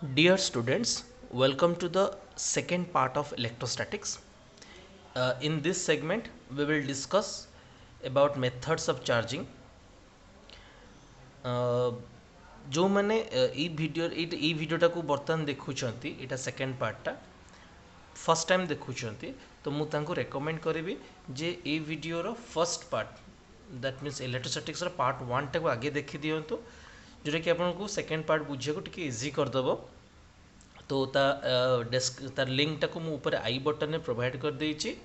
Dear students, welcome to the second part of electrostatics. In this segment, we will discuss about methods of charging. जो मैंने ई वीडियोटा को बर्तमान देखुंट यहाँ second पार्टा फर्स्ट टाइम देखुंट तो मुझे रेकमेंड करी जे ये वीडियोर first part that means electrostatics part one टाक आगे देखी दिंतु जोटा कि आपको सेकेंड पार्ट बुझे टी इजी करदेव तो तार लिंक टाक मुझे आई बटन में प्रोवाइड कर देछि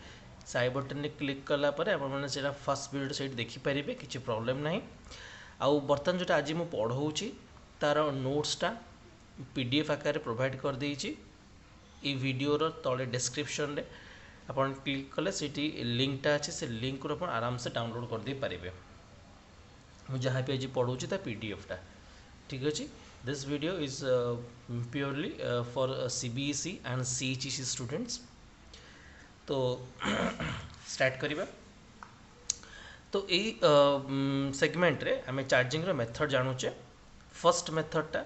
से आई बटन में क्लिक कलापर आप फर्स्ट वीडियो से देखिपारे किसी प्रोब्लेम ना आउ बर्तमान जोटा आज मुझे पढ़ाऊँगी तार नोट्सटा पीडीएफ आकार प्रोवाइड कर देछि ये वीडियोर तले डिस्क्रिप्शन रे आपन क्लिक कले सीटी लिंकटा अच्छे से लिंक को आराम से डाउनलोड कर दे पारे मुझे जहाँ भी आज पढ़ाऊँगी ता पीडीएफटा ठीक अच्छे this video is purely for CBSE and CHSE students तो स्टार्ट करिबा तो यही सेगमेंट रे आम चार्जिंग मेथड जानूचे फर्स्ट मेथडटा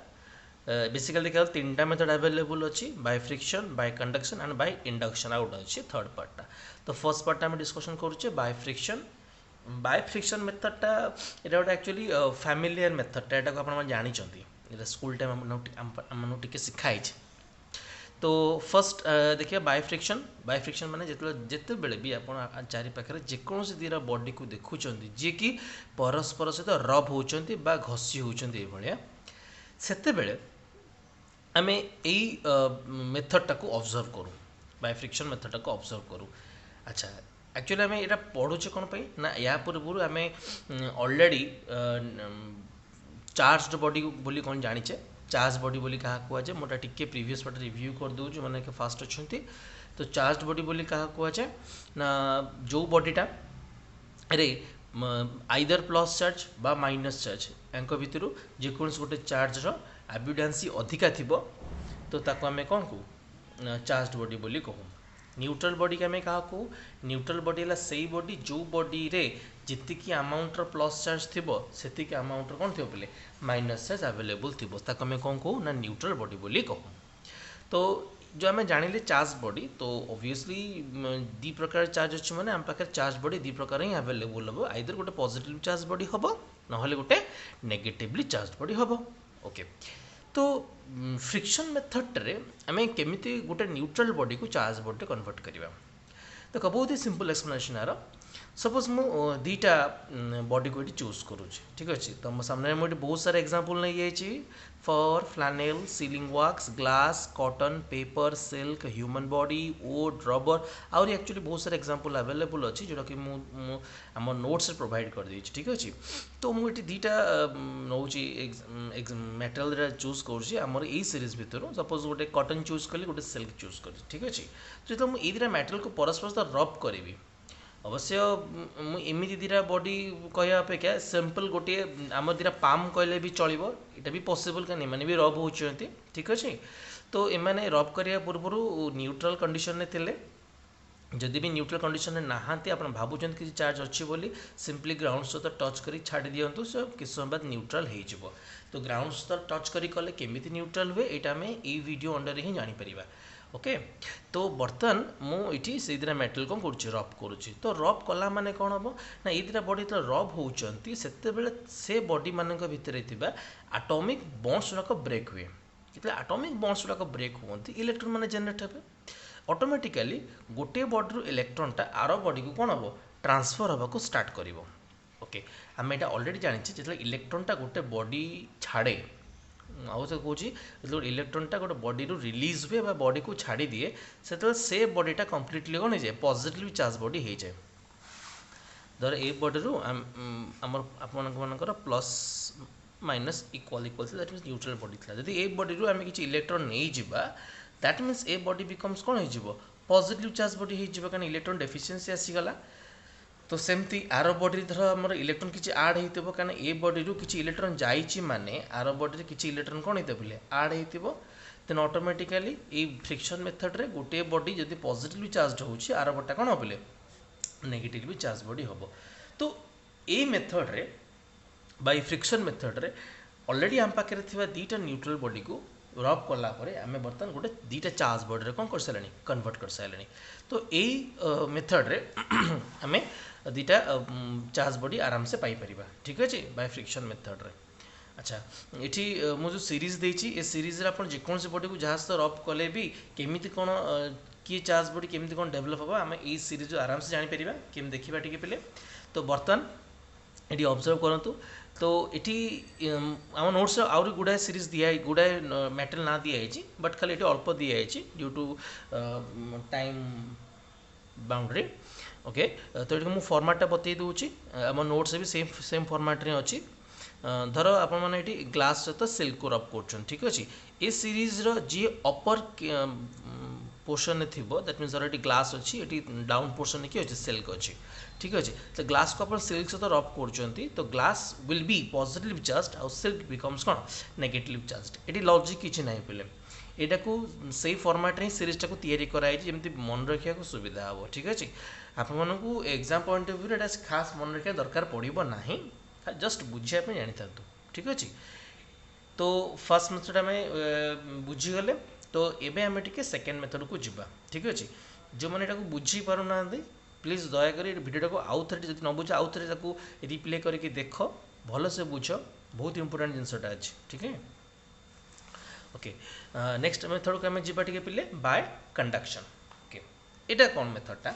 बेसिकली देखा तीन टा मेथड अवेलेबल अच्छी by friction by conduction and by induction आउट अच्छी थर्ड पार्टा तो फर्स्ट पार्ट आम डिस्कसन करुचे बाय फ्रिक्शन मेथडटा ये गोटे एक्चुअली फैमिलियर मेथडटा यहाँ आप जानी स्कूल टाइम आम टे शिखाई तो फर्स्ट देखिए बाय फ्रिक्शन माने जिते बेले भी आप चारि पाखे जेकोसी दीरा बॉडी को देखुं जी कि परस्पर सहित रब होती घसी होती भाया सेते बेले आम यही मेथडटा को ऑब्जर्व करूँ बाय फ्रिक्शन मेथडटा को ऑब्जर्व करूँ अच्छा एक्चुअली आम यहाँ पढ़ुचे कौन पाई ना या पूर्व आम ऑलरेडी चार्ज्ड बॉडी बोली कौन जानीचे चार्ज बॉडी बोली क्या कहुए मोटा टिके प्रीवियस पार्ट रिव्यू कर दूँ मैंने फास्ट अच्छा तो चार्ज बॉडी बोली क्या कहुए ना जो बॉडीटा रे आइदर प्लस चार्ज बा माइनस चार्ज यांक भितर जेकोसी गोटे चार्जर एविडेंसी अधिका थी तो ताको आम कौन कहूँ चार्ज बॉडी बोली कहूँ न्यूट्रल बॉडी के आम क्या कहूँ न्यूट्रल बॉडी है से बॉडी जो बॉडी रे जितकी अमाउंटर प्लस चार्ज थी से अमाउंटर कौन थी बोले माइनस चार्ज अवेलेबल थी ताको आम कौन कहूँ ना न्यूट्रल बॉडी बोली कहूँ तो जो आम जानिले चार्ज बॉडी तो ऑब्वियसली दी प्रकार चार्ज अच्छे मैंने आम पाखे चार्ज बॉडी दी प्रकार ही अवेलेबल हम आइदर गोटे पॉजिटिव चार्ज बॉडी हम ना गोटे नेगेटिवली चार्ज बॉडी हम ओके तो फ्रिक्शन मेथड रे आम केमिति गोटे न्यूट्रल बॉडी को चार्ज बॉडी कन्वर्ट करवा तो बहुत ही सिंपल एक्सप्लेनेशन यार सपोज मु दीटा बॉडी को चूज करुँच ठीक अच्छे तो मो सामने मुझे बहुत सारे एग्जांपल नहीं जाइए fur flannel sealing wax glass cotton paper silk human body wood rubber आउरी एक्चुअली बहुत सारे एग्जांपल अवेलेबल अच्छी जोटा कि आम नोट्स प्रोवाइड कर दी ठीक अच्छे तो मुझे दीटा नौ मेटेरियल चूज कर सीरीज भितर सपोज गोटे कॉटन चूज कली गोटे सिल्क चूज कर ठीक अच्छे तो जो मुझे दीटा मेटेरियल को परस्पर सहित रब करी अवश्य मुझे दीटा बॉडी कहवा अपेक्षा सिंपल गोटे आम दीटा पाम कहले भी चलो यहाँ भी पॉसिबल क्या मैंने भी रब होती ठीक अच्छे तो एमाने रब करने पूर्व न्यूट्रल कंडीशन में थे जदि भी न्यूट्रल कंडीशन में नहांती आप भावुं कि चार्ज अच्छी बोली सिंपली ग्राउंड सहित टच कर छाड़ी दिंतु से किस समय बाद न्यूट्रल हो तो ग्राउंड सहित टच करी कले केमिति न्यूट्रल हुए यहाँ आम ये वीडियो अंडर ही जानीपर ओके तो बर्तमान मुझे से दिना मेटेरियल कौन करुँच रब करुँच तो रब कला माने कौन हम ना ये दिटा बॉडी जो रब होती से बॉडी मान भितर आटोमिक बॉन्ड्स गुड़ाक ब्रेक हुए जो आटोमिक बॉन्ड्स गुड़ाक ब्रेक होती इलेक्ट्रॉन मैंने जेनेट हे ऑटोमेटिकली गोटे बॉडी इलेक्ट्रॉनटा आर बॉडी को कौन हम ट्रांसफर होगा स्टार्ट कर ओके आम यहाँ ऑलरेडी जानी जो इलेक्ट्रॉनटा गोटे बॉडी छाड़े आउ से कौन जो इलेक्ट्रॉनटा गोटे बॉडी रू रिलीज हुए बॉडी को छाड़ी दिए से बॉडीटा कम्प्लीटली कौन हो जाए पॉजिटिव चार्ज बॉडी हो जाए धर ए बॉडी रू आमर plus minus equal equal that means neutral body था जब ए बॉडी रू आम किसी इलेक्ट्रॉन नहीं जावा that means a body becomes कौन हो पॉजिटिव चार्ज बॉडी हो कारण इलेक्ट्रॉन डेफिशिएंसी आसीगला तो सेमती आर बॉडी धर आम इलेक्ट्रॉन किसी आड हो कारण ए बॉडी रू किसी इलेक्ट्रॉन जाइए माने आर बॉडी किसी इलेक्ट्रॉन कौन होते बोले आड हो देन ऑटोमेटिकली ये फ्रिक्शन मेथड रे गोटे बॉडी जब पॉजिटिवली चार्ज होची आर बॉडीटा कौन बोले नेगेटिवली चार्ज बॉडी हम तो ये मेथड रे बाय फ्रिक्शन मेथड रे ऑलरेडी आम पाखे दीटा न्यूट्रल बॉडी को रब कला आम बर्तमान गोटे दीटा चार्ज बॉडी कौन कर सारे कन्वर्ट कर सारे। तो यही मेथड रे आम दीटा चार्ज बॉडी आराम से पाई परिबा, ठीक अच्छे बाय फ्रिक्शन मेथड रे। अच्छा ये मु जो सीरीज देची ए सीरीज रे आपण जेकोसी बॉडी को जहाज तो रब कले भी केमिति कोन कि चार्ज बॉडी केमिति कोन डेवलप होबा आम ए सीरीज आराम से जानि परिबा। केम देखिबा टिके पले तो बर्तमान ये ऑब्जर्व करंतु। तो ये आम नोट्स आउरी गुड़ाए सीरीज दिया गुड़ाए मेटल ना दिखाई बट खाली ये अल्प दिखाई due to time boundary. Okay तो ये मुझे फॉर्मेटा बतई दूची आम नोट्स भी सेम सेम फॉर्मेट रे अच्छी। धर आपण मैंने ये ग्लास सहित सिल्क को रब कर, ठीक अच्छे ए सीरीज जी अपर पोर्शन थी दैट मीन्स ये ग्लास अच्छी ये डाउन पोर्शन कि अच्छे सिल्क अच्छी, ठीक अच्छे। तो ग्लास को आप सिल्क सहित रब कर तो glass will be positive charge आउ सिल्क बिकम्स कौन नेगेटिव चार्ज। ये लॉजिक किसी ना पे यहाँ को सही फॉर्मेट रे सीरीजटा को तैयारी कराई जमी मन रखा को सुविधा हे, ठीक अच्छे। आपको एग्जाम पॉइंट ऑफ व्यू खास मन रखा दरकार पड़ो ना, जस्ट बुझापी जानी था, ठीक अच्छे। तो फर्स्ट मेथड आम बुझीगले तो एबे आम टे सेकेंड मेथड को जीवा, ठीक अच्छे। जो मैंने यहाँ बुझी पार ना प्लीज दयाकोरी भिडियो को आउ थे जब न बुझ आउ थे रिप्ले करके देख भल से बुझ, बहुत इंपोर्टेंट जिनसटा अच्छे, ठीक है। ओके नेक्स्ट मेथड को आम जीवा टे पिले बाय कंडक्शन। ओके यहाँ कौन मेथडटा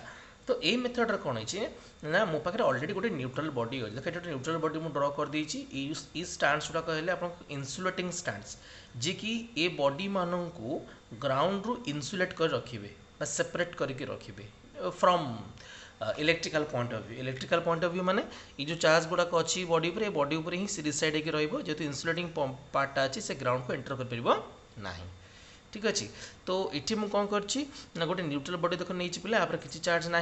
तो ये मेथड कौन है ना मो पाखे अलरेडी गोटे न्यूट्रल बॉडी अच्छे। देख ये न्यूट्रल बॉडी मुझे ड्र कर देती ये स्टांड्स गुड़ा कहले आप इन्सुलेटिंग स्टांड्स जी कि ए बॉडी मानन को ग्राउंड रु इन्सुलेट कर रखिए सेपरेट करके रखिए from electrical point of view. Electrical point of view माने ये जो चार्ज गुड़ाक अच्छी बॉडी पर बॉडी उपर ही डिसाइड होकर रहिबो जेहेतु इन्सुलेटिंग पार्टा अच्छी से ग्राउंड को एंटर कर परिबो नाही, ठीक अच्छे। तो ये मुझे कौन कर गोटे न्यूट्रल बॉडी देख नहीं पे आप किसी चार्ज ना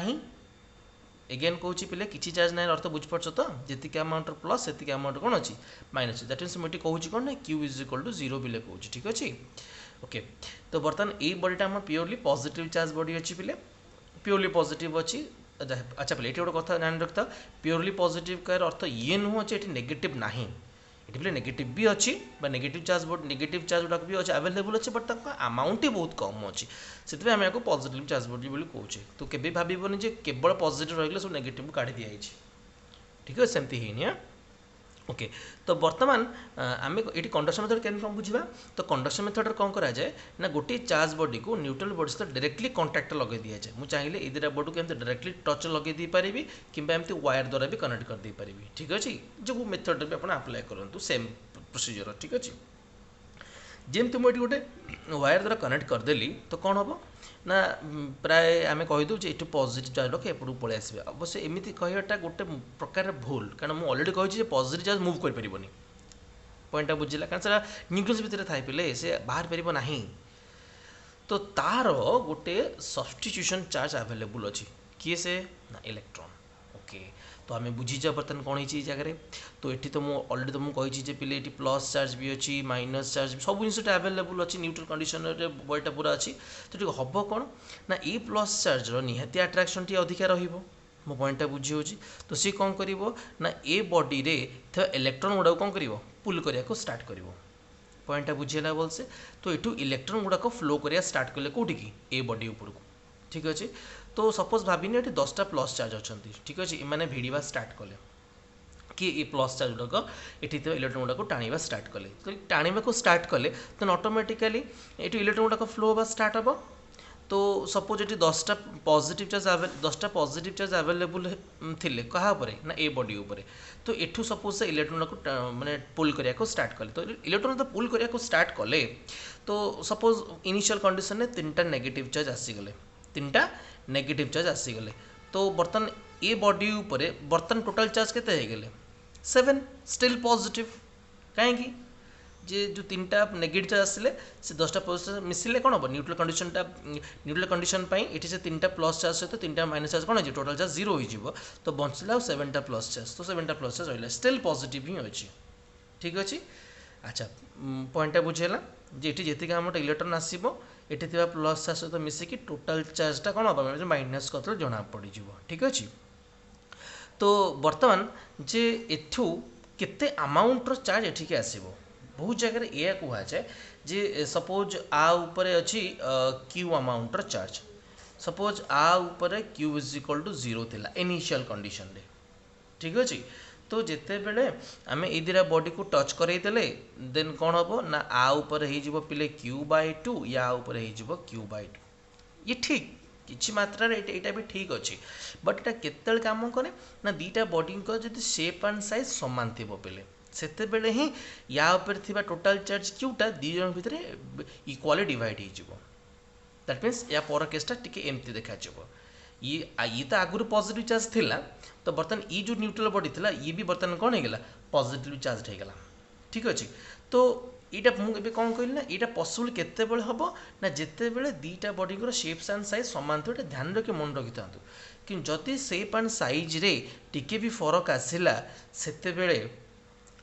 एगेन कौच पे किसी चार्ज ना अर्थ बुझीपार तो जी अमाउंट प्लस से अमाउंट कौन अच्छी माइनस दैट मीन्स मुझे कहूँ कौन ना क्यू इज इक्वल टू 0 बिले कहूँ, ठीक अच्छे। ओके तो बर्तमान ये बॉडीटा आम प्योरली पॉजिटिव चार्ज बॉडी अच्छी पे प्योरली पॉजिटिव अच्छी। अच्छा पे ये गोटे कथा जान रखता प्योरली पॉजिटिव कह अर्थ ये नुह ये नेगेटिव ना ये पे नेगेटिव भी अच्छी नेगेटिव चार्ज नेगेटिव चार्ज गुड़ाक भी अच्छे अवेलेबल अच्छे बट अमाउंट ही बहुत कम अच्छी से आम यहाँ पॉजिटिव चार्ज बॉडी बोली कहूचे। तो केबे भाबनी जे केवल पॉजिटिव रही सब नेगेटिव काढ़ी दिखाई, ठीक है सेमती है। ओके तो बर्तमान आम ये कंडक्शन मेथड के बुझा तो कंडक्शन मेथड कौन करा जाए ना गोटे चार्ज बॉडी को न्यूट्रल बॉडी सहित डायरेक्टली कंटाक्ट लगे दि जाए। मुझे चाहिए ये दुटा बॉडी को एमती डायरेक्टली टच लगे दी पारि कि एमती वायर द्वारा भी कनेक्ट कर दे पारि, ठीक अच्छे। जो मेथड भी आप अप्लाई करूँ सेम प्रोसीजर, ठीक अच्छे। जमती मुझे गोटे वायर द्वारा कनेक्ट करदेली तो कौन हम ना प्राय आम कहीदे ये पॉजिटिव चार्ज रखे एपटू पलि आसवे। अवश्य एमती कहटा गोटे प्रकार भूल कारण मुझे अलरेडी कही पॉजिटिव चार्ज मुव कर पॉइंटा बुझिला कारण सारा न्यूक्लियस भितर थाई पे से बाहर पार ना। तो तार गोटे सब्स्टिट्यूशन चार्ज अवेलेबल अच्छी किए से ना इलेक्ट्रॉन। ओके तो आम बुझीजा बर्तमान कौन है जगह। तो ये तो मुझे अलरेडी तुमको कही पे ये प्लस चार्ज भी अच्छी माइनस चार्ज सब जिनटा अवेलेबल अच्छी न्यूट्रल कंडीशन बॉडीटा पूरा अच्छी। तो ठीक हम कौन ना ये प्लस चार्ज निहाती अट्राक्शन टी अधिका रहिबो मो पॉइंटा बुझी हो। तो सी कौन करिवो ना ए बॉडी रे थ इलेक्ट्रॉन गुड़ा कौन करिवो पुल करिया को स्टार्ट करिवो, पॉइंटा बुझीला बोल से। तो ये इलेक्ट्रॉन गुड़ाक फ्लो करिया स्टार्ट कले कोठी की ए बॉडी ऊपर को, ठीक अच्छे। तो सपोज भाविनी ये 10टा प्लस चार्ज अच्छा, ठीक अच्छे। मैंने भिड़ा स्टार्ट कले कि ये प्लस चार्ज गुड़ाक ये इलेक्ट्रॉन गुड़ाक टाणा स्टार्ट कले तो टाणा को स्टार्ट कले तो ऑटोमेटिकली ये इलेक्ट्रॉन गुड़ाक फ्लो हाँ स्टार्ट हम। तो सपोज ये 10टा पॉजिटिव चार्ज अवेलेबल थिले कहा ना ए बॉडी उपरे। तो एठू सपोज से इलेक्ट्रॉन को माने पुल करिया को स्टार्ट कले तो इलेक्ट्रॉन तो पुल करिया को स्टार्ट कले तो सपोज इनिशियल कंडीशन में 3टा नेगेटिव चार्ज आसीगले 3टा नेगेटिव चार्ज आसीगले। तो बर्तमान ए बॉडी उपरे बर्तमान टोटल चार्ज केते हे गेले 7 स्टिल पॉजिटिव कहीं जे जो 3टा नेगेटिव चार्ज आसिले से 10टा पॉजिटिव मिसिले कौन हम न्यूट्रल कंडीशन ये से 3टा प्लस चार्ज सहित 3टा माइनस चार्ज कौन है टोटल चार्ज 0 हो तो बचला 7टा प्लस चार्ज। तो 7टा प्लस चार्ज रहा स्टिल पॉजिटिव ही अच्छी, ठीक अच्छे। अच्छा पॉइंटा बुझेगा जे ये जी आम इलेक्ट्रॉन आसो ये प्लस चार्ज सहित मिसिकी टोटल चार्जटा कौन हम माइनस कर जना पड़, ठीक अच्छे। तो बर्तमान जे एठू केते अमाउंटर चार्ज एठिके आसीबो बहुत जगह या कह जाए जे सपोज आ ऊपर अच्छी क्यू अमाउंटर चार्ज सपोज आ ऊपर क्यू इज इक्वल टू 0 थिला इनिशियल कंडीशन रे ठीक अच्छे तो जिते बेले आम ए दुटा बॉडी को टच करदेले देन कौन हम ना आ ऊपर हो पिले क्यू बाय 2 या ऊपर हो क्यू बाय 2 ये ठीक किसी मात्रा यहाँ भी ठीक अच्छे बट यहाँ केत कम कै ना दीटा बॉडी जब शेप एंड साइज सामान थी पे सेते बेले ही या ऊपर थिबा टोटल चार्ज क्यूटा दी जन भितर इक्वाली डिवाइड हो दैट मीन्स या पर केसटा टिके एमती देखा ये तो आगुरी पॉजिटिव चार्ज थिला तो बर्तमान ये जो न्यूट्रल बॉडी थिला ये भी बर्तमान कौन होगा पॉजिटिव चार्ज होगा ठीक अच्छे तो यहाँ मुझे कौन कहली ना यहाँ पॉसिबल केते हम ना जिते बड़े दीटा बॉडी शेप्स एंड साइज सामान थो ध्यान रखिए मन रखि था कि जदि शेप एंड साइज रे टिके भी फरक आसला सेते बेले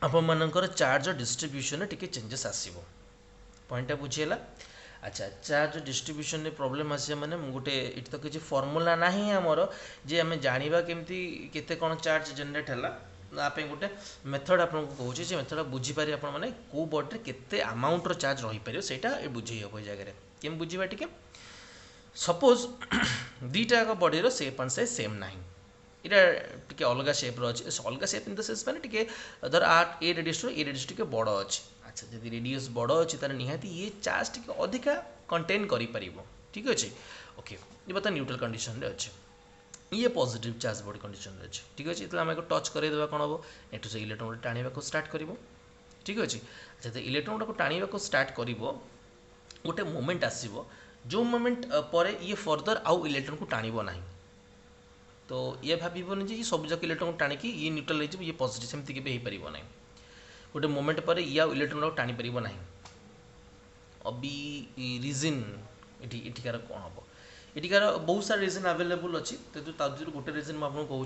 आपण मानकर चार्ज डिस्ट्रीब्यूशन टिके चेंजेस आसीबो पॉइंटा बुझीला अच्छा चार्ज डिस्ट्रीब्यूशन में प्रॉब्लम आसे माने गोटे ये तो किसी फॉर्मूला ना आमर जे आम जाना केमती केते कौन चार्ज जनरेट है गोटे मेथड आपको कहूँ से मेथड बुझीपारे आप कौ बॉडी केते अमाउंट चार्ज रही पार से बुझे हम ये जगह केम बुझा टी सपोज दीटा body shape and size same ना यहाँ टे अलग सेप अच्छे अलग सेप इन द सेंस मैंने टे धर आ ए रेडियस टे बड़ अच्छे अच्छा जब रेडियस बड़ अच्छी तार निहाती ये चार्ज टी अधिका कंटेन कर ठीक अच्छे ओके ये बता न्यूट्रल कंडीशन रे अच्छे ये पॉजिटिव चार्ज बॉडी कंडीशन रे अच्छे ठीक अच्छे आम टच करदेवा कौन हम एठू से इलेक्ट्रॉन टाणा स्टार्ट कर ठीक अच्छे अच्छा तो इलेक्ट्रॉन गुड़ा टाणा स्टार्ट कर गोटे मोमेंट आसो जो मोमेंट पर ये फर्दर आउ इलेक्ट्रॉन को टाणब ना तो ये भावन जी सब जाक इलेक्ट्रॉन को टाणिकी ये न्यूट्रल हो ये पॉजिटिव सेमती केबे हो पार ना गोटे मोमेंट पर या इलेक्ट्रॉन को टाणी पार ना अभी रिजन एठिकार कौन हम एठिकार बहुत सारा रिजन अवेलेबल अच्छी तो गोटे रिजन मुझे कहूँ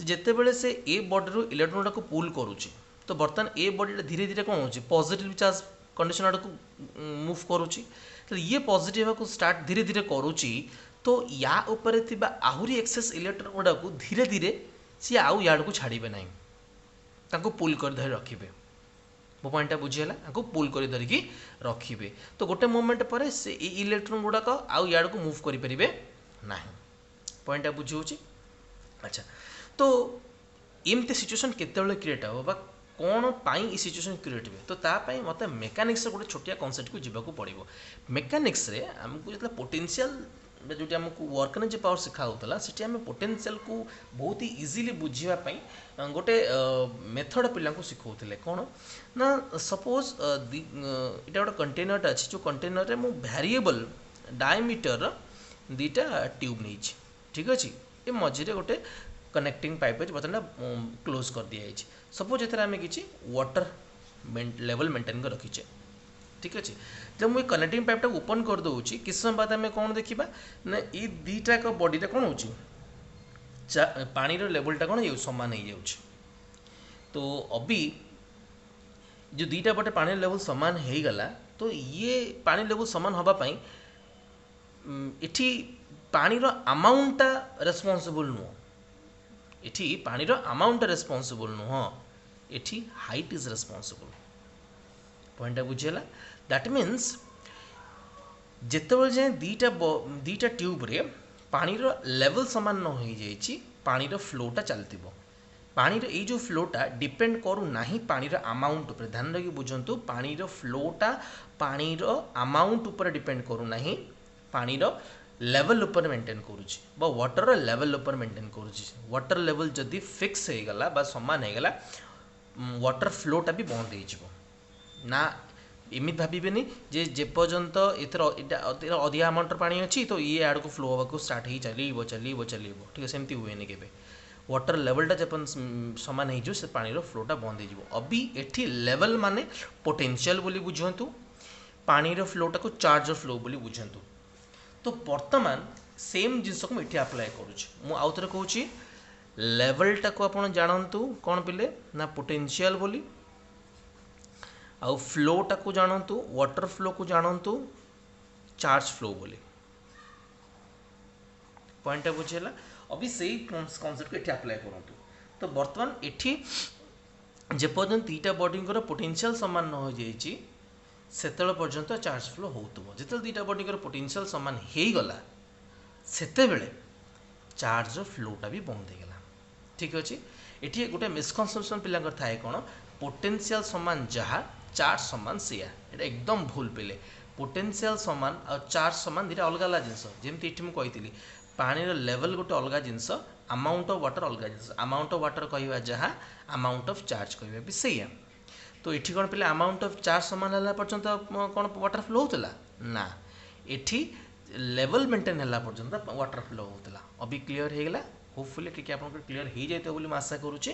जिते बड़े से ए बॉडी इलेक्ट्रॉन को पुल करुच्ची तो बर्तमान ए बॉडी धीरे धीरे कौन हो पॉजिटिव चार्ज कंडीशन आड़ को मूव करुच्ची तो ये पॉजिटिव को स्टार्ट धीरे धीरे करुच्ची तो या ऊपर थिबा आहुरी एक्सेस इलेक्ट्रॉन गुड़ा को धीरे धीरे सी आउ याड़ को छाड़े ना ताको पुल कर धरी रखिए मो पॉइंटा बुझीगला आपको पुल कर धरिकी रखिए तो गोटे मोमेंट पर से इलेक्ट्रॉन गुड़ाक आउ याड़ को मूव करें ना पॉइंटा बुझी होची अच्छा तो एमती सिचुएशन केते क्रिएट हे कौन पाई ये सिचुएशन क्रिएट हुए तो तापाई मत मेकानिक्स गोटे छोटिया कनसेप्ट को जीवाक पड़ो मेकानिक्स आमको जो पोटेंशियल जो आमको वर्क एनर्जी पावर शिखा होता से आम पोटेंशियल को बहुत ही इजिली बुझापी गोटे मेथड पिला शिखाते कौन ना सपोज इटा गोटे कंटेनर अच्छी जो कंटेनर में वेरिएबल डायमीटर दीटा ट्यूब नहीं ठीक अच्छे ये मझे गोटे कनेक्टिंग पाइप अच्छे बर्तमान क्लोज कर दी जाए सपोज ये आम कि वाटर लेवल मेंटेन कर रखीचे ठीक अच्छे जब मुझे कनेक्टिंग पाइपटा ओपन कर दूसरी किस समय बाद आम कौन देखा ना ये दीटा बॉडीटा कौन हो पानी लेवलटा कौन हो सामान हो जाऊँ तो अभी जो दीटा बटे पानी लेवल सामान हो गला तो ये पानी लेवल सामान हाँपाई इठी पानीर अमाउंटा रेस्पॉन्सिबल नुह इठी पानीर अमाउंटा रेस्पॉन्सिबल नुह इठी हाइट इज रेस्पॉन्सिबल पॉइंटा बुझीगला दैट मीन्स जितेबाला जाए दीटा ट्यूब रे पानीर लेवल सामान न हो जाइए पानीर फ्लोटा चलती पानीर ये जो फ्लोटा डिपेंड करू ना पानीर अमाउंट उपर ध्यान रखी बुझंतु पानीर फ्लोटा पानीर अमाउंट उपर डिपेंड करू ना पानीर लेवल उपर मेंटेन करुच्ची वाटर लेवल उपर मेंटेन करुच्ची वाटर लेवल जदि फिक्स हो गला बा समान हो गला वाटर फ्लोटा भी बंद हो ना एमती भावेनि जे जेपर्यंत इधर अधिका अमाउंटर पानी अच्छी तो ये आड़ को फ्लो होगा स्टार्ट हो चलो चलो चलो ठीक है सेमती हुए के वाटर लेवलटा जब सामान हो से पानी फ्लोटा बंद हो अभी एठी लेवल माने पोटेंशियल बोली बुझंतु पानीर फ्लोटा को चार्ज फ्लो बोली बुझंतु तो वर्तमान सेम जिनस को मुझे अप्लाई करुँच आउ थे कहूँ लेवलटा को आप जानतु कौन पिले ना पोटेंशियल बोली आउ फ्लोटा को जानतु वाटर फ्लो को जानतु चार्ज फ्लो बोली पॉइंटा बुझेला अभी से कॉन्सेप्ट को एठी अप्लाई करंतु तो वर्तमान एठी जेपर्यंत दुईटा बॉडींकर पोटेंशियल सामान न हो जाइए सेतल पर्यंत चार्ज फ्लो होतुबो जिते दुईटा बॉडींकर पोटेंशियल सामान हो गला सेते बेले चार्ज फ्लोटा भी बंद हो गला। ठीक अच्छे ये गोटे मिसकनसेप्शन पिला थाए कौन पोटेंशियल सामान जहाँ चार्ज सामान सिया ये एकदम भूल पिले पोटेंशियल सामान आ चार्ज सामान दुटा अलग अलग जिनस जमी ये मुझे पानी लेवल गोटे अलग जिनस अमाउंट ऑफ वाटर अलग जिनस अमाउंट ऑफ वाटर कहवा जहाँ अमाउंट ऑफ चार्ज कहवा भी सैया तो ये कौन पे अमाउंट ऑफ चार्ज सामान है पर्यंत कौन वाटर फ्लो होता ना ये लेवल मेंटेन है पर्यंत वाटर फ्लो होता अभी क्लीयर हो गला होपफुली टी आप क्लीयर हो जाए मैं आशा करुच्चे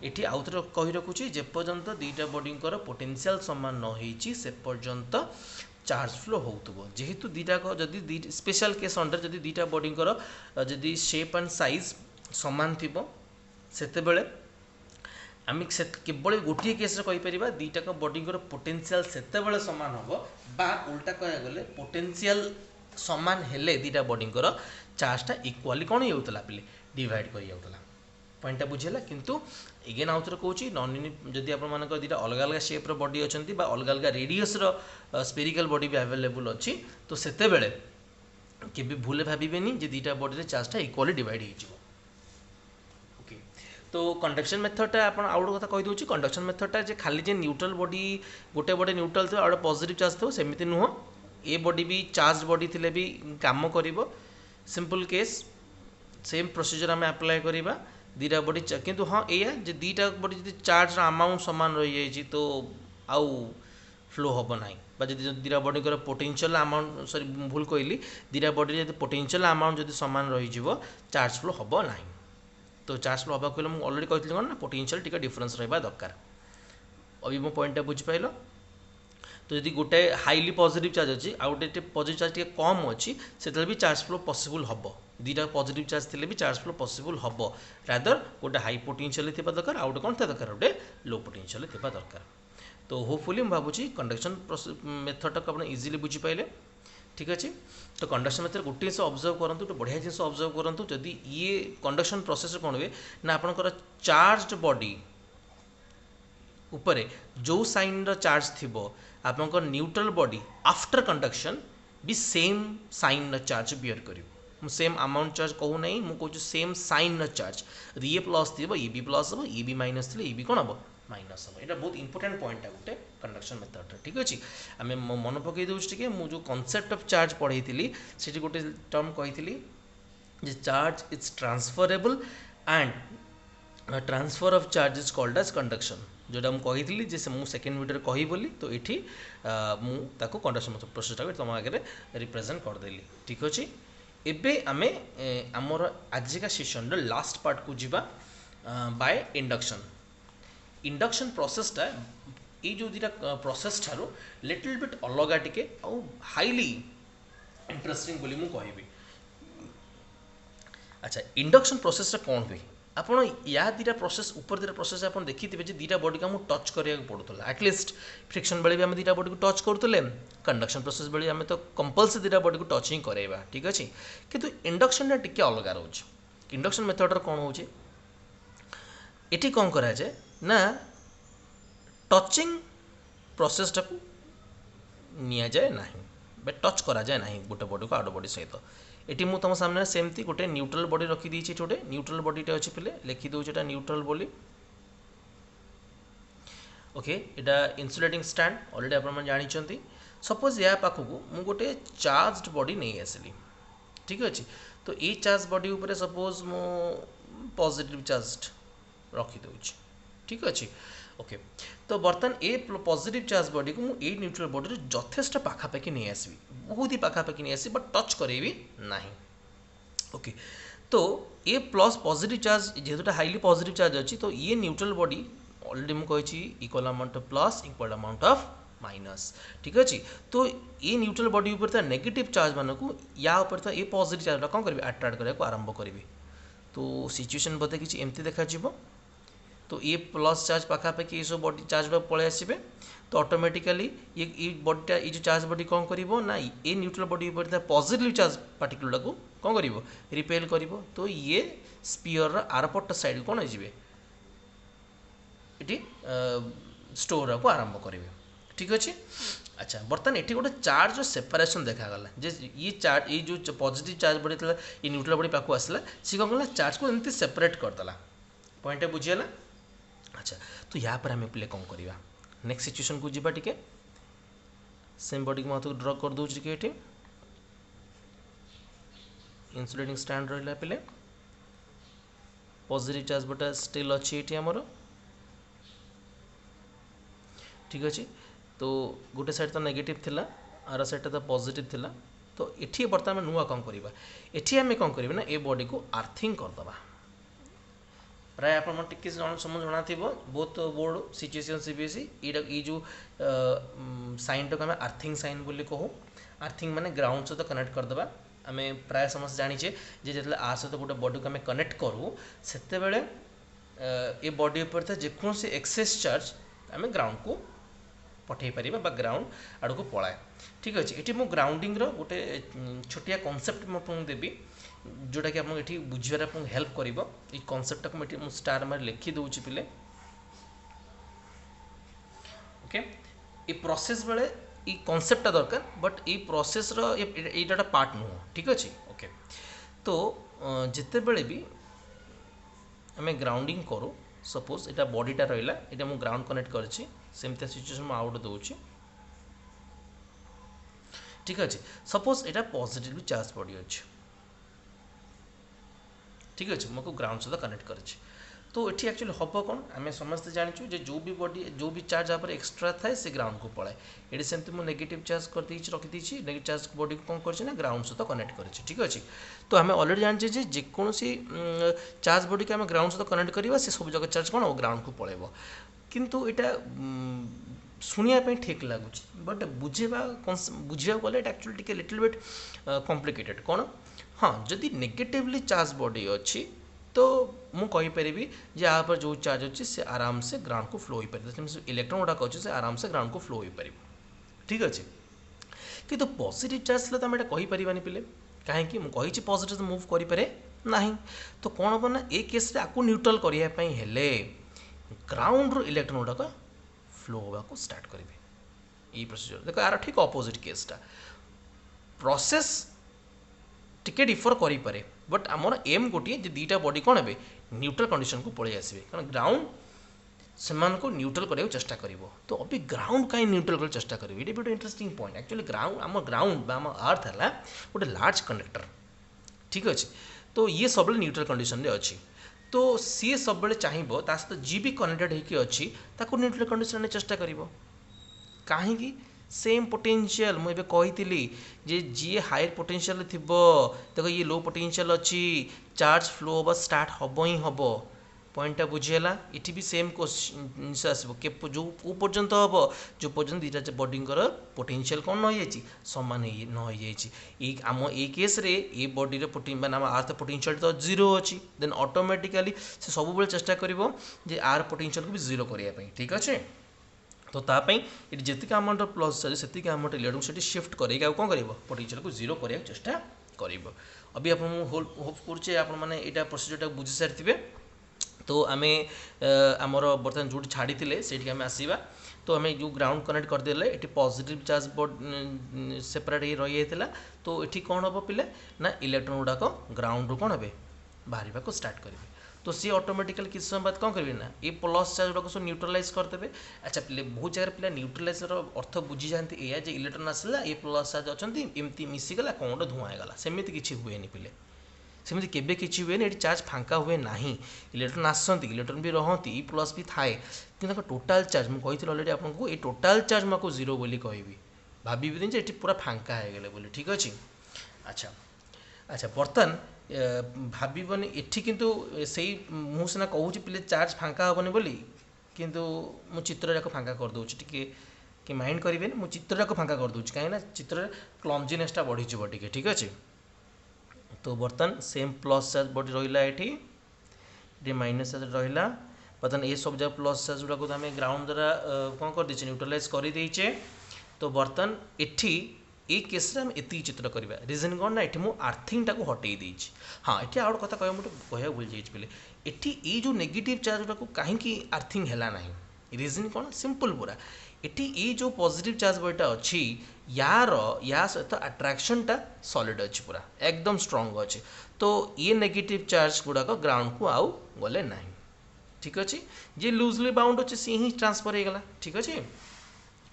ये आउ थे कही रखुच्छी जेपर्यंत दुईटा बॉडींकर पोटेंशियल सामान न होती से पर्यंत चार्ज फ्लो होतुबो जेहेतु दुईटा जदि स्पेशल केस अंडर जदि दुईटा बॉडींकर जदि शेप एंड साइज समान थिबो सेते बेले आम केवल गोटे केस कहीपर दुईटा बॉडींकर पोटेंशियल सेते बेले समान हम बा उल्टा कह गले पोटेंशियल समान हेले दुईटा बॉडींकर चार्जटा इक्वाली कौन होता पे डिवाइड कर पॉइंटा बुझेगा किंतु एगेन आउ थे कौच नॉन जदि आप दुटा अलग अलग शेप्र बॉडी अच्छा अलग अलग रेडियस स्पेरिकल बॉडी भी अवेलेबल अच्छी तो सेते बेले केबे भूले भावेनि जे दुईटा बॉडी रे चार्जटा इक्वाली डिवाइड हो ओके तो कंडक्शन मेथडटा आप आउ गोटे कथा कहीदे कंडक्शन मेथडटा जे खाली जे न्यूट्रल बॉडी गोटे बॉडी न्यूट्रल थो आउ पॉजिटिव चार्ज थो सेमती नुह ए बॉडी भी चार्ज बॉडी थिले भी काम करिवो सिंपल केस सेम प्रोसीजर आम अप्लाई करवा दुईटा बॉडी किंतु हाँ या दुईटा बॉडी जो चार्ज अमाउंट सामान रही जाए तो आउ फ्लो हम ना दुईटा बॉडी पोटेंशियल अमाउंट सॉरी भूल कहली दुईटा बॉडी पोटेंशियल अमाउंट जो सामान रही चार्ज फ्लो हम ना तो चार्ज फ्लो हाँ कहले मुझे अलरेडी कही कौन ना पोटेंशियल टी डिफरेन्स रहा दरकार अभी मो पॉइंटा बुझिपाल तो यदि गोटे हाईली पॉजिटिव चार्ज अच्छी आउ गोटे पॉजिटिव चार्ज टी कम अच्छी से भी चार्ज फ्लो पॉसिबल हम दुईटा पॉजिटिव चार्ज थे भी चार्ज फ्लो पॉसिबल हम रादर गोटे हाई पोटेंशियल थी दरकार आउ गोटे कौन था दरकार गोटे लो पोटेंशियल थी दरकार तो होपफुली मुझे भावुँ कंडक्शन मेथड टाक आप इजिली बुझीपारे ठीक अच्छे तो कंडक्शन मेथड गोटे जिन ऑब्जर्व करूँ गोटे बढ़िया जिन ऑब्जर्व करूँ जदि ये कंडक्शन प्रोसेस कौन हुए ना आपंकर चार्ज बॉडी उपरे जो साइन चार्ज थी आपंकर न्यूट्रल बॉडी आफ्टर कंडक्शन भी सेम साइन चार्ज बियर कर सेम अमाउंट चार्ज कहू ना मुझे सेम साइन चार्ज ये प्लस थी ये भी प्लस हम ये भी माइनस थी ये भी कौन हम माइनस हम यहाँ बहुत इंपोर्टेंट पॉइंट गोटे कंडक्शन मेथड ठीक अच्छे आम मन पकई दूसरे मुझे कॉन्सेप्ट ऑफ चार्ज पढ़ी थी गोटे टर्म कही charge is transferable and transfer of charge is called as conduction जोटा मुझे कही जे मुझे सेकेंड वीडियो कही बोली तो ये मुझे कंडक्शन प्रोसेसटा तुम आगे रिप्रेजेंट करदेली ठीक अच्छे एबे आमे आमर आजिका सेशन लास्ट पार्ट को जीवा बाय इंडक्शन इंडक्शन प्रोसेसटा ये जो दुटा प्रोसेस ठारू लिटिल बिट अलग टिके आउ हाईली इंटरेस्टिंग बोली मु कहबी अच्छा इंडक्शन प्रोसेसटा कौन हुए आपड़ या दुटा प्रोसेस ऊपर दुटा प्रोसेस आप देखिए दुटा बॉडी को टच करा पड़ूला एटलिस्ट फ्रिक्शन बेले भी आम दुटा बॉडी को टच करुले कंडक्शन प्रोसेस बेले आम तो कंपलसरी दुटा बॉडी को टच ही कराइबा ठीक अच्छे किंतु इंडक्शन टिके अलग रोचे इंडक्शन मेथड कौन हो ये कौन कराए ना टचिंग प्रोसेसटा को नि जाए ना टच करा जाए ना गोटे बॉडी को आउट बॉडी सहित ये मुझे तुम सामने सेमती गोटे न्यूट्रल बॉडी रखी गोटे न्यूट्रल बॉडीटे अच्छे पे लिखिदे न्यूट्रल बोली ओके यहाँ इन्सुलेटिंग स्टैंड अलरेडी आप जानते सपोज या पाखक मु गोटे चार्ज बॉडी नहीं आसली ठीक अच्छे तो ये चार्ज बॉडी उपरे सपोज मु पॉजिटिव चार्ज रखीदे ठीक अच्छे ओके तो बर्तमान ए पॉजिटिव चार्ज बॉडी को मुझे न्यूट्रल बॉडी यथेष्ट पाखापाखि नहीं आसबी बहुत ही पाखापाखि नहीं आसबी बट टच करेबी ना ओके तो ए प्लस पॉजिटिव चार्ज जेहेतुटा हाईली पॉजिटिव चार्ज अच्छी तो ये न्यूट्रल बॉडी ऑलरेडी मुझे equal amount of plus equal amount of minus ठीक अच्छे तो ये न्यूट्रल बॉडी ऊपर नेगेटिव चार्ज मान को या ऊपर ये पॉजिटिव चार्ज कौन करेंगे अट्राक्ट करने आरंभ करेंगे तो सिचुएशन बोधे किसी एमती देखा तो ये प्लस चार्ज पाखापाखि ये सब बॉडी चार्ज पलि आसबे तो ऑटोमेटिकली ये बॉडीटा ये जो चार्ज बॉडी कौन कर ना ये न्यूट्रल बॉडी ऊपर पॉजिटिव चार्ज पार्टिकल को कौन कर रिपेल कर तो ये स्पीयर आरपट साइड कौन हो ये स्टोर को आरंभ करेंगे। ठीक अच्छे। अच्छा बर्तमान ये गोटे चार्ज सेपरेशन देखागला जे ये चार्ज ये जो पॉजिटिव चार्ज बॉडी था ये न्यूट्रल बॉडी पाक आसला सी कौन कला चार्ज को एमती सेपरेट करदेला पॉइंट बुझीगला। अच्छा तो या पर आम प्ले कौन करवा नेक्स्ट सिचुएशन को जीवा टिके सेम बॉडी को मैं ड्र कर दूसरी ये इंसुलेटिंग स्टैंड रहा पे पॉजिटिव चार्ज बटा स्टिल अच्छी ये आमर ठीक अच्छे। तो गोटे साइड तो नेगेटिव थिला आर साइड तो पॉजिटिव थिला तो ये बर्तमान नुआ कौन करवा ये आम कौन करना ए बॉडी को आर्थिंग करदे प्राय आप समझ जना थी बोथ बोर्ड सिचुएशन सीबीएसई ये जो साइन टाक आम आर्थिंग साइन बोली कहूँ आर्थिंग माने ग्राउंड सहित कनेक्ट करदे आम प्राय समस्त जानीचे जो आ सहित गोटे बॉडी को आम कनेक्ट करूँ से ये बॉडी उपर था जेकोसी एक्सेस चार्ज आम ग्राउंड को पठे पार ग्राउंड आड़ को पलाए। ठीक अच्छे ये मो ग्राउंडिंग गोटे छोटिया कनसेप्ट मुझे देवी जोटा कि आपको ये बुझे आपको हेल्प कर कनसेप्टा को मुझे स्टार मार लिखी दूसरी पिले ओके ये प्रोसेस बेले ये कनसेप्टा दरकार बट ये प्रोसेस रहा पार्ट नुह। ठीक अच्छे ओके तो जिते बड़े भी आम ग्राउंडिंग करूँ सपोज यहाँ बॉडीटा रहा ये मुझे ग्राउंड कनेक्ट करछि सेमती सिचुएशन मुझे आउट दूसरी। ठीक अच्छे सपोज यहाँ पॉजिटिव चार्ज बॉडी अच्छे ठीक अच्छे मुझे ग्राउंड सहित कनेक्ट करछि तो ये एक्चुअली हम कौन आम समस्त जाचु जो भी बॉडी जो भी चार्ज आप एक्सट्रा थाए से ग्राउंड को पलाए ये सेमती मुझे नेगेटिव चार्ज कर रखी नेगेटिव चार्ज बॉडी को कौन कर ग्राउंड सहित कनेक्ट कर। ठीक अच्छे तो आम अलरेडी जाने जेकोसी चार्ज बॉडी को आम ग्राउंड सहित कनेक्ट करवा से सब जगह चार्ज कौन ग्राउंड को पलैब किंतु यहाँ शुणापी ठीक लगुच बट बुझा गले एक्चुअली टिके लिटिल बिट कॉम्प्लिकेटेड कौन हाँ जदि नेगेटिवली चार्ज बॉडी अच्छी तो मुझे जे आप जो चार्ज अच्छी से आराम से ग्राउंड को फ्लो हो पार इलेक्ट्रॉन गुड़ाक अच्छे से आराम से ग्राउंड को फ्लो हो पार। ठीक अच्छे किंतु पॉजिटिव चार्ज तो आम कहींपारानी पिले कहीं मुझे पॉजिटिव तो मूव करें ना तो कौन हम ना ये केस आपको न्यूट्रल करने ग्राउंड रो इलेक्ट्रॉन गुड़ाक फ्लो होगा को स्टार्ट करेंगे ये प्रोसीजर देखो यार ठीक अपोजिट केसटा प्रोसेस टिके डिफर करे बट आमर एम गोटे दीटा बॉडी कौन है न्यूट्रल कंडीशन को पलि आसवे कारण ग्राउंड से न्यूट्रल करने चेष्टा कर तो अभी ग्राउंड कहीं न्यूट्रल कर चेष्टा करेंगे ये गोटे इंटरेस्टिंग पॉइंट एक्चुअली ग्राउंड आम ग्राउंड आम अर्थ है गोटे लार्ज कंडक्टर। ठीक अच्छे तो ये सब न्यूट्रल कंडीशन में अच्छी तो सी सब चाहिए सहित जी भी कनेक्टेड होगी अच्छी न्यूट्रल कंडीशन में चेष्टा कर कहीं सेम पोटेंशियल मुझे कही जे जी हायर पोटेंशियल थी देखो ये लो पोटेंशियल अच्छी चार्ज फ्लो हम स्टार्ट हम ही हम पॉइंटा बुझीगला ये भी सेम जिनस आसो जो पर्यंत हम जो पर्यंत दीटा बॉडीर पोटेंशियल कौन न सामान नम ये केस रे ये बॉडी मैंने आर तो पोटेंशियल तो जीरो अच्छी देन ऑटोमेटिकली से सब बेले चेष्टा कर आर पोटेंशियल को भी जीरो करने। ठीक अच्छे तो तापाई ये जितक अमाउंट प्लस चार्ज से अमाउंट इलेक्ट्रॉन से शिफ्ट कर कौन कर पोटेंशियल को जीरो करने चेष्टा कर अभी आप होप करुचे आप प्रोसीजर बुझी सारी तो आम आमर बर्तमान जो छाड़ी से आम आसवा तो आम जो ग्राउंड कनेक्ट करदेले ये पॉजिटिव चार्ज सेपरेट ये रही जाता तो ये कौन हम पिले ना इलेक्ट्रॉन गुड़ाक ग्राउंड रू कौन हे बाहर को स्टार्ट करेंगे तो सी ऑटोमेटिकली किसी समय बाद कौन करेंगे ना ये प्लस चार्ज गुड़ाक सब न्यूट्रलाइज करदे। अच्छा पिले बहुत जगह पिला न्यूट्रलाइज अर्थ बुझी जाती है जे इलेक्ट्रॉन आसला ये प्लस चार्ज अच्छा एमती मिसीगला कौन गोटे धुआं होगा सेमती किसी हुए पिले सेमती केबे किछि हुए ये चार्ज फांका हुए ना इलेक्ट्रॉन आसती इलेक्ट्रॉन भी रहती प्लस भी थाए कि टोटाल चार्ज मुझे अलरेडी आपको ये टोटाल चार्ज मुझे जीरो बोली कहबी भाभी ये पूरा फांका हो गले बोली। ठीक अच्छे अच्छा अच्छा बर्तमान भावन एठी किंतु से मुझे सीना कहूँ पिले चार्ज फांका हेनी बोली किंतु मु चित्र जाक फांका कर दूँ कि माइंड करेंगे मु चित्र जाक फांका कर दूँ कहीं चित्र क्लमजीनेसटा बढ़ी टे। ठीक अच्छे तो बर्तमान सेम प्लस चार्ज बॉडी रहा ये माइनस चार्ज रहा बर्तमान ये सब जगह प्लस चार्ज गुड़ा आम ग्राउंड द्वारा कौन कर न्यूट्रलाइज कर देचे तो बर्तमान एठी ए केस रे हम एति चित्र करबा रीजन कोन ना एठी मु अर्थिंग टाको हटेई देछि हां एठी आउट कथा कहय मु कहया बोल जाइछ बेले एठी ए जो नेगेटिव चार्ज टाको काहे की अर्थिंग हैला नाही रीजन कोन सिंपल पूरा एठी ए जो पॉजिटिव चार्ज बटा अछि या सहित अट्रैक्शन टा सॉलिड अछि पूरा एकदम स्ट्रांग अछि तो ये नेगेटिव चार्ज गुडा को ग्राउंड को आउ गले नाही ठीक अछि जे लूजली बाउंड अछि से ही ट्रांसफर हे गला ठीक अछि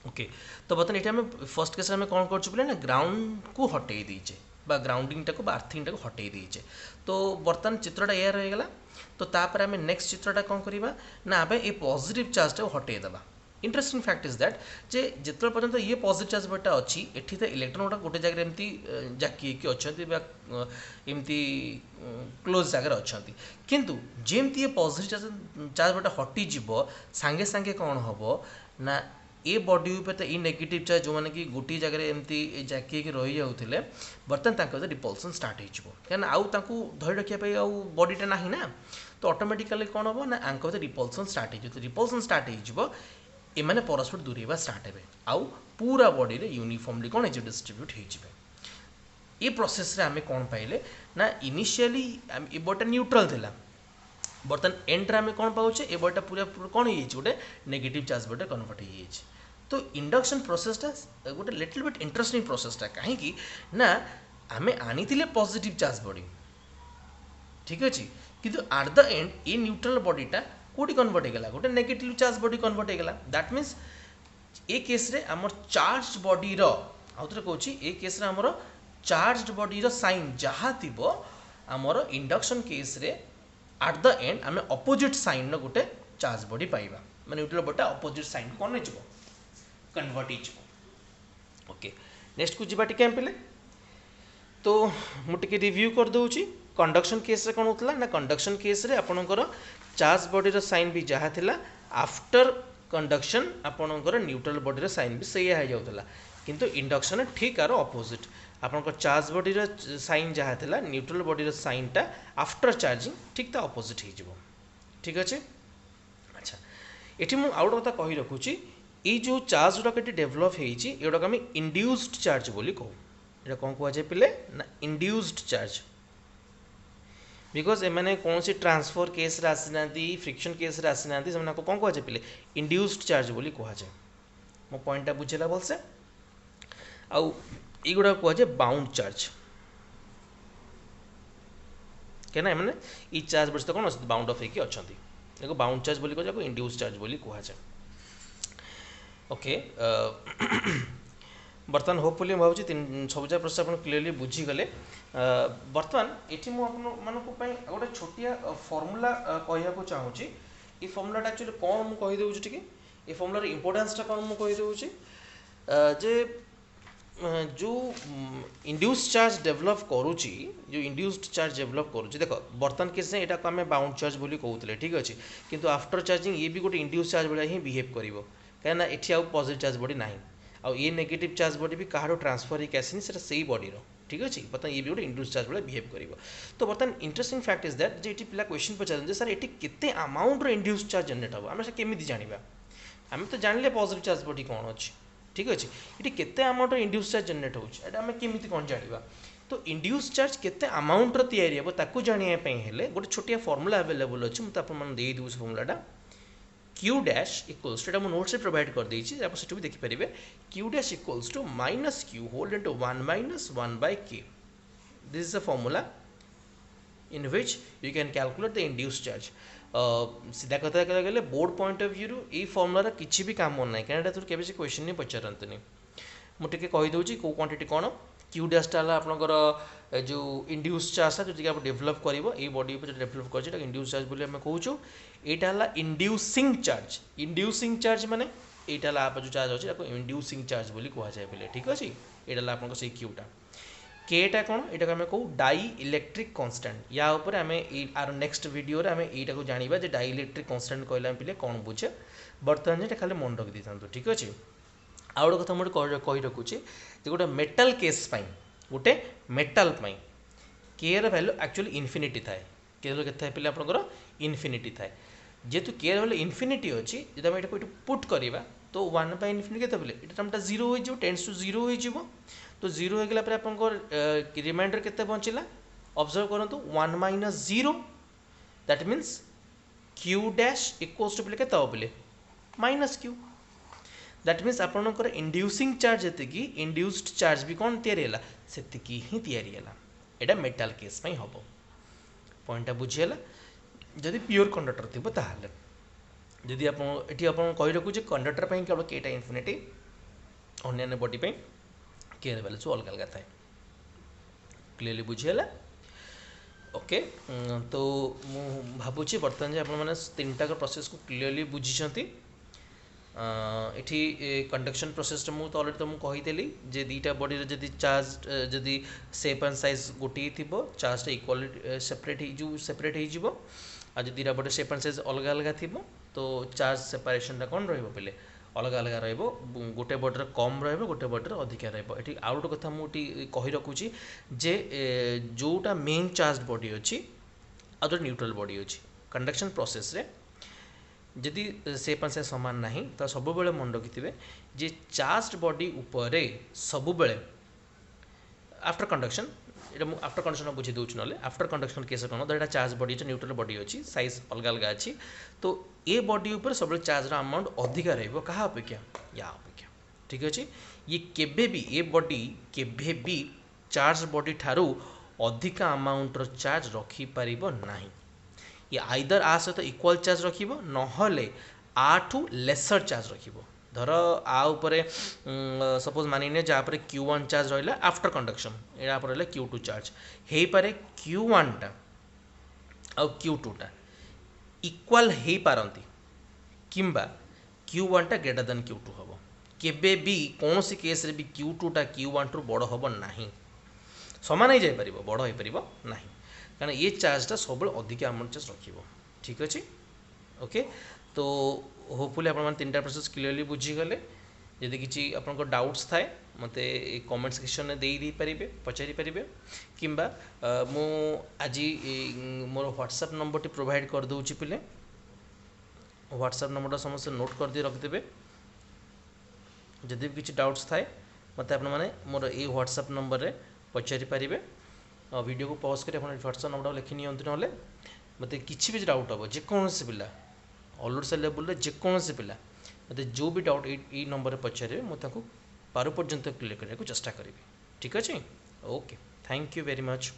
ओके तो बर्तमान ये आम फर्स्ट केस में कौन कर ग्राउंड को हटई दीचे ग्राउंडिंग टाक आर्थिंग टाक हटई दीचे तो बर्तमान चित्रटा या रहीगला तो तापर आम नेक्स्ट चित्रटा कौन करवा ना आम ये पॉजिटिव चार्ज टाक हटईदेवा इंटरेस्टिंग फैक्ट इज दैट जे जिते पर्यंत ये पॉजिटिव चार्ज बटा अच्छी एठी तो इलेक्ट्रॉन गुटा गोटे जगह एमती जाकी अच्छा एमती क्लोज जगह अच्छा किंतु जेमती ये पॉजिटिव चार्ज बटा हटिଯିव सांगे सांगे कौन हम ना ए बॉडी ऊपर ये नेगेटिव चार्ज जो मैंने कि गोटे जगह एमती जाकी रही जाते बर्तमान रिपल्सन स्टार्ट हो क्या आउ धरी रखापी आउ बॉडीटा ना ना तो ऑटोमेटिकली कौन हम ना आंक रिपल्सन स्टार्ट हो रिपल्सन स्टार्ट हो एमाने परस्पर दूरेबा स्टार्ट हे आउ पूरा बॉडी रे यूनिफॉर्मली कौन है डिस्ट्रीब्यूट हो ये प्रोसेस रे आमे कौन पाइले ना इनिशियली ए बॉडीटा न्यूट्रल थिला बर्तमान एंड रे आमे कौन पाउचे ए बॉडीटा पूरा कौन हो गोटे नेगेटिव चार्ज बॉडी कन्वर्ट हो तो इंडक्शन प्रोसेसटा गोटे लिटिल बिट इंटरेस्टिंग प्रोसेसटा कहीं ना आमे आनी पॉजिटिव चार्ज बॉडी ठीक अच्छे किंतु एट द एंड ए न्यूट्रल बॉडीटा कोटी कन्वर्ट होगा गोटे नेगेटिव चार्ज बॉडी कन्वर्ट होगा दैट मीन्स ए केस रे आमर चार्ज बॉडी रो आउथरे कहूँ ए केस रे आमर चार्ज बॉडी रो साइन जहाँ थिबो आमर इंडक्शन केस रे एट द एंड आम अपोजिट साइन गोटे चार्ज बॉडी पाइबा माने न्यूट्रल बॉडी अपोजिट साइन कौन हो कन्वर्ट हो ओके नेक्स्ट को जीवा टिके पे तो मुझे रिव्यू कर दूची कंडक्शन केस रे कौन होता ना कंडक्शन केस रे आपणकर चार्ज बॉडी साइन भी जहाँ थिला आफ्टर कंडक्शन आपणकर न्यूट्रल बॉडी साइन भी सही हो जाऊला किंतु इंडक्शन ठीक आर अपोजिट आपणकर चार्ज बॉडी साइन जहाँ थिला न्यूट्रल बॉडी साइनटा आफ्टर चार्जिंग ठीक ता अपोजिट हो ठीक अच्छे अच्छा ये मुझे आउ गोटे कथा कही रखुची ये जो चार्ज गुड़ाक डेभलप होगा आम इंड्यूस्ड चार्ज बोली कहू ये कौन कहुए पिले ना इंड्यूस्ड चार्ज बिकज एमाने कौन सी ट्रांसफर केस रे आसीना फ्रिक्शन केस रे आसीना से कौन कहुए पिले इंड्यूस्ड चार्ज बोली कहुए मो पॉइंटा बुझेगा भलसे आउ युड़ा कहुए बाउंड चार्ज क्या मैंने ये चार्ज बस कौन बाउंड अफ होगी अच्छा बाउंड चार्ज बोली कह इंड्यूस्ड चार्ज बोली कहुए ओके बर्तमान होपफुली भावी सब जगह प्रश्न आप क्लीयरली बुझीगले बर्तमान ये मुझे गोटे छोटिया फर्मूला कहना चाहूँगी ये फर्मूलाटा एक्चुअली कौन मुझे कहीदे टी ये फर्मूलार इंपोर्टेंसटा कौन मुझे कहीदे जे जो इंड्यूस्ड चार्ज डेभलप करुच्ची जो इंड्यूस्ड चार्ज डेभलप करुच्ची देख बर्तमान केस यहाँ आम बाउंड चार्ज बोली कहते ठीक अच्छे किंतु आफ्टर चार्जिंग ये भी गोटे इंड्यूस्ड चार्ज भाया ही बिहेव कर कहीं एटी आउ पॉजिटिव चार्ज बॉडी ना आउ ये नेगेटिव चार्ज बॉडी भी कहाँ ट्रांसफर होकर आसनी से बॉडी ठीक अच्छे बर्तमान ये भी गोटे इंड्यूस्ड चार्ज भाया बिहेव कर तो बर्तमान इंटरेस्टिंग फैक्ट इज दैट जे पिला क्वेश्चन पचार सर ये केते अमाउंट इंड्यूस्ड चार्ज जनरेट हम आम केमी जाना आम तो जानले पॉजिटिव चार्ज बॉडी कौन अच्छी ठीक अच्छे ये केते अमाउंट इंड्यूस्ड चार्ज जनरेट होमें केमी कौन जाना तो इंड्यूस्ड चार्ज केते अमाउंट या जानापी गोटे छोटिया फर्मूला अवेलेबल अच्छे मुझे आपको फर्मूलाटा Q dash equals to notes provide कर देछि आप सेटु भी देखि परिबे Q dash equals to minus Q whole into 1 minus 1 by K this is the formula in which you can calculate the induced charge सीधा कथा कहला गले बोर्ड पॉइंट ऑफ व्यू ये फॉर्मूला किसी भी काम ना कहीं तुम केबे से क्वेश्चन नहीं पचारतनी मुझे कही दूसरी कौ क्वांटिटी कौन Q डैशटा आपंकर जो इंड्यूस्ड चार्जटा जो आप डेभलप कर बॉडी जो डेभलप कर इंड्यूस्ड चार्ज बोली कहूँ यहाँ इंड्यूसिंग चार्ज माने यहाँ आप जो चार्ज अच्छे इंड्यूसिंग चार्ज बोली कहुए पे ठीक अच्छे यहाँ आप क्यूटा केटा कौन यहाँ आम कहूँ डाई इलेक्ट्रिक कन्स्टांट या ऊपर आम आर नेक्स्ट वीडियो आम यहाँ जाना डाई इलेक्ट्रिक कन्स्टांट कहला पे कौन बुझे बर्तमान ये खाली मन रखी था ठीक अच्छे आउ गोटे कथा मुझे कही रखुच्छी गोटे मेटाल केस गोटे मेटाल के वैल्यू एक्चुअली इनफिनिटी थाए के के पे आपंकर इनफिनिटी थाए जेहेतु के वैल्यू इनफिनिटी अच्छी जब आम पुट करवा तो 1 by इनफिनिटी के टर्मटा 0 हो टेंड्स टू 0 हो तो 0 हो गला आप रिमाइंडर केते बचिला ऑब्जर्व करंतु 1 minus 0 that means Q dash equals to के पे माइनस क्यू दैट मीन्स आपंकर इंड्यूसिंग चार्ज जी इंड्यूस्ड चार्ज भी कौन या से ही या मेटाल केस हम पॉइंटा बुझीगला जदि प्योर कंडक्टर थी ताहले जदि आप कही रखुचे कंडक्टर केवल केटा इनफिनिटी अन्य बॉडी के वैल्यूज अलग अलग थाए क्लीयरली बुझीगला ओके तो मु भावुची बर्तमान आपने तीन टाक प्रोसेस को क्लीयरली बुझी एठी कंडक्शन प्रोसेस मुझे अलरेडी तुमको कहीदेली जे दीटा बॉडी जदि चार्ज जदि सेप एंड साइज गोटे थी चार्ज इक्वाल सेपरेट हो आज दीटा बॉडी सेप एंड साइज अलग अलग थी तो चार्ज सेपरेशन कौन रे अलग अलग रोटे बॉडीर कम रोटे बॉडीर अधिका रही आउ गोटे कथा मुझे कही रखुची जे जोटा मेन चार्ज बॉडी अच्छी आ न्यूट्रल बॉडी अच्छी कंडक्शन प्रोसेस रे जदि सेप एंड साइज सामान नहीं तो सब बेले मन रखिथे जे चार्ज बॉडी उपरे सब बेले आफ्टर कंडक्शन ये आफ्टर कंडक्शन बुझे दूसरी ना आफ्टर कंडक्शन केस कौन तो यहाँ चार्ज बॉडी न्यूट्रल बॉडी अच्छी साइज अलग अलग अच्छी तो ये बॉडी उपर सब चार्ज अमाउंट अधिका रहा अपेक्षा या अपेक्षा ठीक अच्छे ये केबे भी ये बॉडी केबे भी चार्ज बॉडी ठारू अधिका अमाउंटर चार्ज रखिपार ना ये आइदर आ सहित इक्वाल चार्ज रखिबो नहले आठू लेसर चार्ज रखिबो धर आ उपरे सपोज मानिने जहाँ पर Q1 चार्ज रहा आफ्टर कंडक्शन यहाँ पर रहा Q2 चार्ज हो पारे Q1 टा आ Q2 टा इक्वाल हो पारती किंबा Q1 टा ग्रेटर देन Q2 हम केबे भी कौन सी केस रे भी Q2 टा Q1 टू बड़ हम ना समान ही जापर बड़ हो पार ना कारण ये चार्जटा सब अधिक अमाउंट चार्ज रखिबो ठीक अच्छे ओके तो होपफुली आप तीन टा प्रोसेस क्लीयरली बुझीगले जदि किसी आपको डाउट्स थाए मते कमेंट सेक्शन में दे पारे पचारि पारे किंबा मु आज मोर व्हाट्सएप नंबर टी प्रोवाइड कर दूची पिले व्हाट्सएप नंबर समस्त नोट कर दी रखिदे जदि भी किसी डाउट्स थाए मते आपने माने मोर ए व्हाट्सएप नंबर रे पचारि पारे वीडियो को पॉज कर व्हाट्सएप नंबर लिखि नि ना मत किसी भी डाउट हम जेकोसी पिला ऑल ओडिशा लेवल रे जेकोसी पिला मत जो भी डाउट ये नंबर पचारे मुझे पार पर्यंत क्लियर करने को चेष्टा करी ठीक अच्छे okay thank you very much.